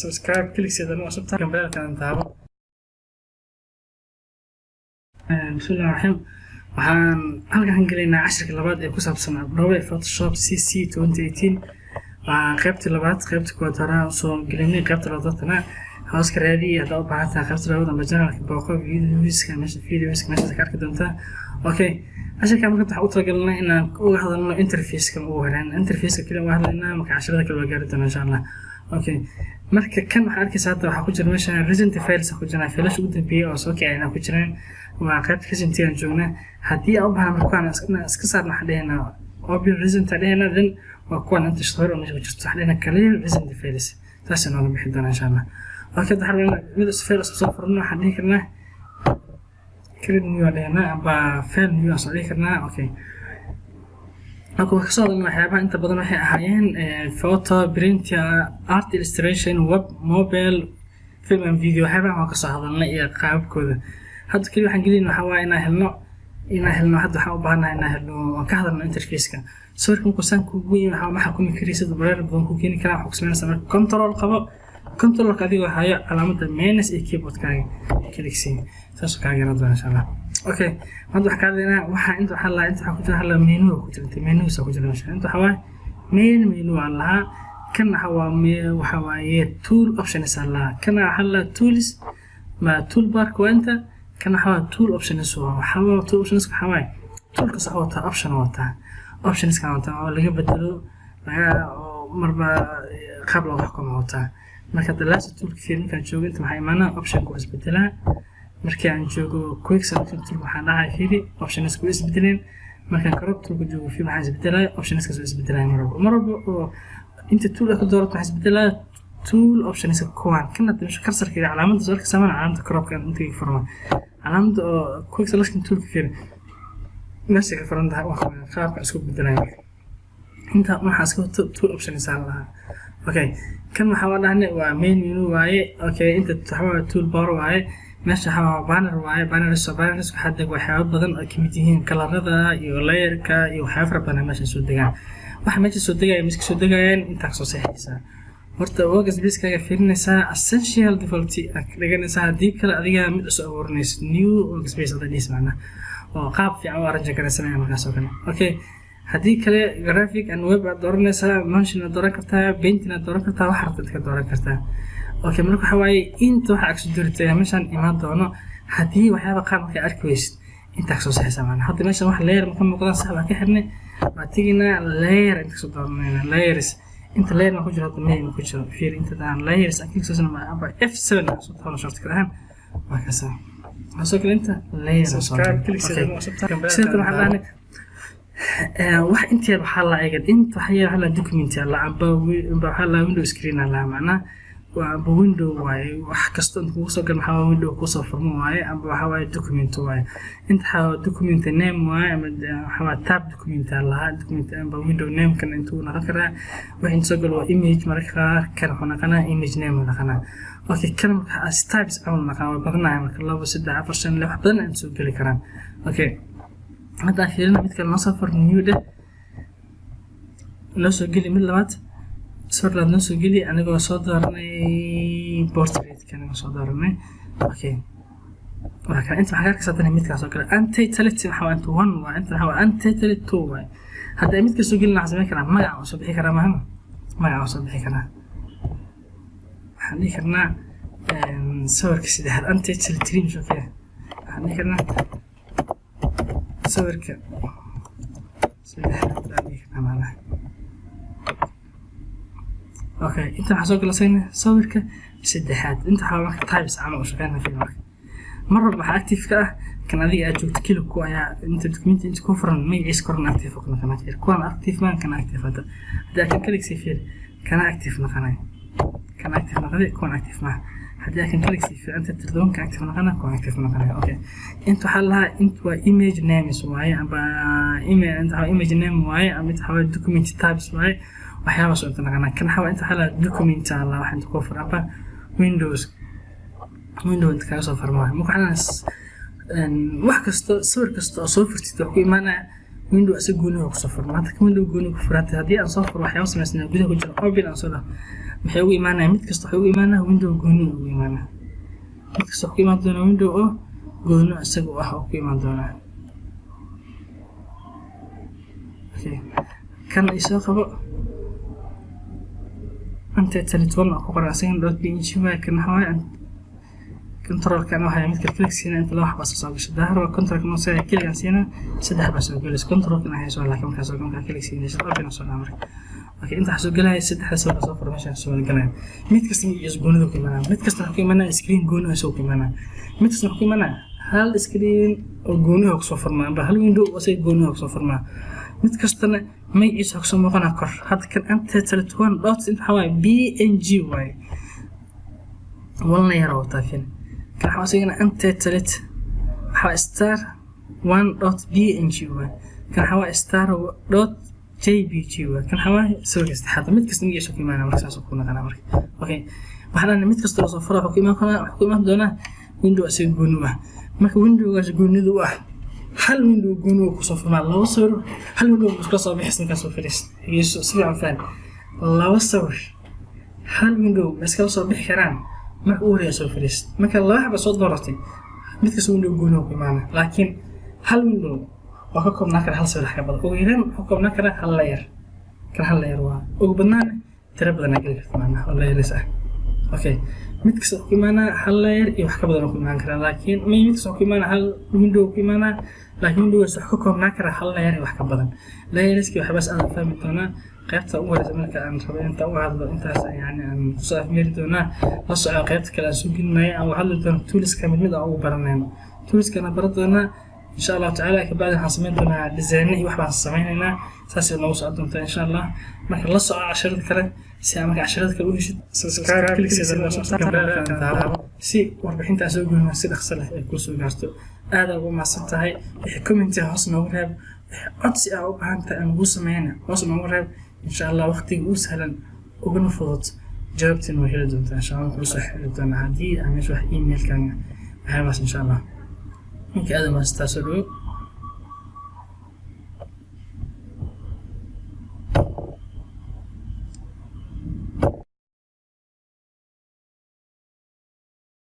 subscribe click sidana waa subta gambeelka taabo bismillaahir rahmaanir waxaan halkan galeynaa casharka labaad ee ku saabsan Adobe Photoshop CC 2018 qaybta labaad qaybta koowaad hore soo galeynay qaybta labaadna hoos ka raadiye hada u baahantaa qaybta labaad ama channelka booqo videoska meesha ka arki doontaa okay casharka marka waxa uu talagalnaa inaan uga hadalno interface-ka ugu horreyn interface-ka kaliya waa hadalnaa marka casharada kale waa gaari doonaa insha Allah okay marka kan waxa arkaysaa waxa ku jira meesha recent files ku jira files ugu dambeeyay oo soo kicina ku jiraan waa qaybta recent aan joognaa hadii aan u baahno markaan iska saarno xadeena open recent xadeena then waa kuwan inta shaqo oo meesha ku jirto xadeena kaliya recent files taas inoo bixi doona insha Allah okay waxaan mid files soo furno xadii karnaa create new xadeena aba file new soo dhigi karnaa okay aku kasoo hadalno waxyaabaha inta badan waxay ahaayeen photo print art illustration web mobile film and video waxyaabaha aan kasoo hadalnay iyo qaabkooda hadda kaliya waxaan gelin waxa waa inaan helno hadda waxaan u baahanahay inaan helno ka hadalno interface-ka sawirkan ku san ku weyn waxa ku mikriisada bareer badan ku keeni kara waxa ku sameynaysaa marka control qabo control-ka adiga hayo calaamadda minus ee keyboard-kaaga kliigsi saas ka gaar doona insha Allah okay hadda waxa ka hadlaynaa waxa inta ku jira hal menu ku jirta menu soo ku jira meesha inta waxa menu Allah kan waxa waaye tool options Allah kana hal tools ma toolbar ku anta kana waxa tool options waxa tool options waxa waaye toolka sax wata options kan wata oo laga bedelo marba qabla wax kuma wata marka dalaas toolka fiirinka joogo inta maxay maana option ku isbedelaa markii aan joogo quick selection tool waxaan dhahay fiiri options ku isbedeleen marka crop tool ku joogo fiiri waxaan isbedelay options ka soo isbedelay marba oo inta tool ka doorato waxaan isbedelay tool options kuwan kana meesha cursor-ka calaamadda soo ka sameeyay calaamadda crop kan inta furma calaamadda quick selection tool ka fiiri meesha ka furantahay waxa qaabka isku bedelay inta waxa isku tool options ah okay kan waxa wadahne waa menu waaye okay inta waxa toolbar waaye meesha waxa banner waxa dag waxyaabo badan oo kamid yihiin kalarada iyo layer-ka iyo waxyaabo badan meesha soo degaan waxa meesha soo degaya miska soo degayaan inta soo saxaysa horta workspace-kaaga fiirinaysaa essential default dhiganaysaa hadii kale adiga mid soo abuurinaysa new workspace hada dhismaana oo qaab fiican oo arrange garaysanaya markaas oo kale okay hadii kale graphic and web aad dooranaysaa motion aad dooran kartaa painting aad dooran kartaa wax rabtid ka dooran kartaa okay marka waxa waaye inta waxa aad doortay meeshan imaan doono hadii waxyaabo qaar marka arki weysid inta soo saxaysa macna hadda meeshan wax layer ma muuqda sax waa ka xirnay waa tigina layer inta soo dooranayna layers inta layer ma ku jiro hadda ma ku jiro fiir inta daan layers aan soo sanama aba F7 soo taano short kalahan waa ka saa soo kale inta layer subscribe click sidana waa subta gambeelka wax intii waxa la eegay inta waxa la document la aba waxa la window screen la macna waa window waaye wax kasta inta ku soo gal waxa window ku soo furmo waaye aba waxa waaye document waaye inta document name waaye ama waxa tab document la document aba window name kan intuu noqon karaa wax inta soo gal waa image marka kan waxa naqana image name naqana okay kan as types aan naqana badanahay marka 2 3 4 5 wax badan aan soo gali karaan okay هذا فيلم مثل نصفر نيوده لو سجلي من لبات صار لنا سجلي أنا جو صدرني بورتريت كان صدرني أوكي وهكذا أنت حكاك صدرني مثل سجل أنت ثلاث حوا أنت 1 وأنت حوا أنت ثلاث 2 هذا مثل سجلنا عزمي كلام ما يعوز بحكي كلام مهم ما يعوز بحكي كلام حني كنا صور كسيده أنت ثلاث 3 شو فيها حني كنا صورك اوكي انت حسوق لسين صورك سدحات انت حاولك تايبس عمل وشغلنا في المرك مره ما اكتيف كان ادي اجوت كيلو كو يا انت دوكيمنت انت كفرن ما يعيش كورن اكتيف كنا كان اكتيف ما كان اكتيف هذا كان كليك سيفير كان اكتيف نقناي كان اكتيف نقدر يكون اكتيف ما هذا كان كليك سيفير انت تردون كان اكتيف نقنا كون اكتيف نقنا اوكي انت حلها انت ايميج نيمز واي ابا انت ايميج نيم واي ام تحول دوكيمنت تايبس واي waxyaabo soo tanaqana kan xawa inta xala document alla waxaan ku furaba windows inta ka soo farmaa waxaan wax kasta sawir kasta oo soo furtid ku imaana windows gooni oo soo farmaa ta windows gooni ku furata hadii aan soo furo waxyaabo sameysna gudaha ku jira open aan soo maxay ugu imaanayaan mid kasta waxay ugu imaanaa window gooni ugu imaanaa mid kasta ku imaan doona window oo gooni isaga ah oo ku imaan doona okay kan isoo qabo anta teleton ku qoran asign.png kan hawaa control kan waxa mid kale siina inta loo xabas soo gasho daahir waa control kan soo kaliya siina saddex bas oo galis control kan ay soo laakiin markaas oo kan kaliya siina soo open soo dhaamar okay inta soo galay saddex soo information soo galay mid kasta iyo goonida ku imaanaa mid kasta ku imaanaa screen gooni soo ku imaanaa mid kasta ku imaanaa hal screen oo gooni oo soo furmaa ba hal window oo say gooni oo soo furmaa mid kastana may isoo soo muuqana kor hadda kan anta teleton dot inta hawaa png way walna yaro taafin kan xawaasigana anta telet waxa star 1.png way kan xawaa star.jpg way kan xawaa soo gasta hada mid kasta miisoo ku imaanaa markaas ku naqana marka okay waxaan mid kasta oo soo furo ku imaan doona window asii gooni ah marka windowgaas goonidu ah hal window gooni oo ku soo furmaa laba sawir hal window isku soo bixin ka soo firiis yeeso si fiican laba sawir hal window iska soo bixi karaan marka uu reeso firiis marka laba xaba soo dooratay mid kasta window gooni oo ku imaana laakiin hal window oo ka koobnaa kara hal sawir xabad oo yaraan oo koobnaa kara hal layer kan hal layer waa ugu badnaan tira badan ay gali kartaa hal layer ah okay mid kasta ku imaana hal layer iyo wax ka badan ku imaan kara laakiin mid kasta ku imaana hal window ku imaana laakiin window wax ka koobnaa kara hal layer iyo wax ka badan layerski waxa bas aan fahmi doonaa qaybta ugu horeysa marka aan rabo inta u hadlo intaas yani aan soo afmeeri doonaa la soco qaybta kale aan soo gelinay aan hadlo doono tools ka mid ah ugu baranayno tools kana baran doonaa insha Allah ta'ala ka baad waxaan sameyn doonaa design iyo wax baan sameeynaa saas oo soo doonta insha Allah marka la soco casharada kale si aan marka casharada kale u heshid subscribe click si warbixinta soo gudbina si dhaqso leh ay ku soo gaarto aad ugu maasan tahay wixii comment hoos noogu reeb codsi ah u baahan tahay aan ugu sameeyna hoos noogu reeb insha Allah waqtiga uu sahlan ugu fudud jawaabtiin way heli doontaa insha Allah ku soo xiriir doonaa hadii aan wax email kan waxaas insha Allah marka aad ma istaasoo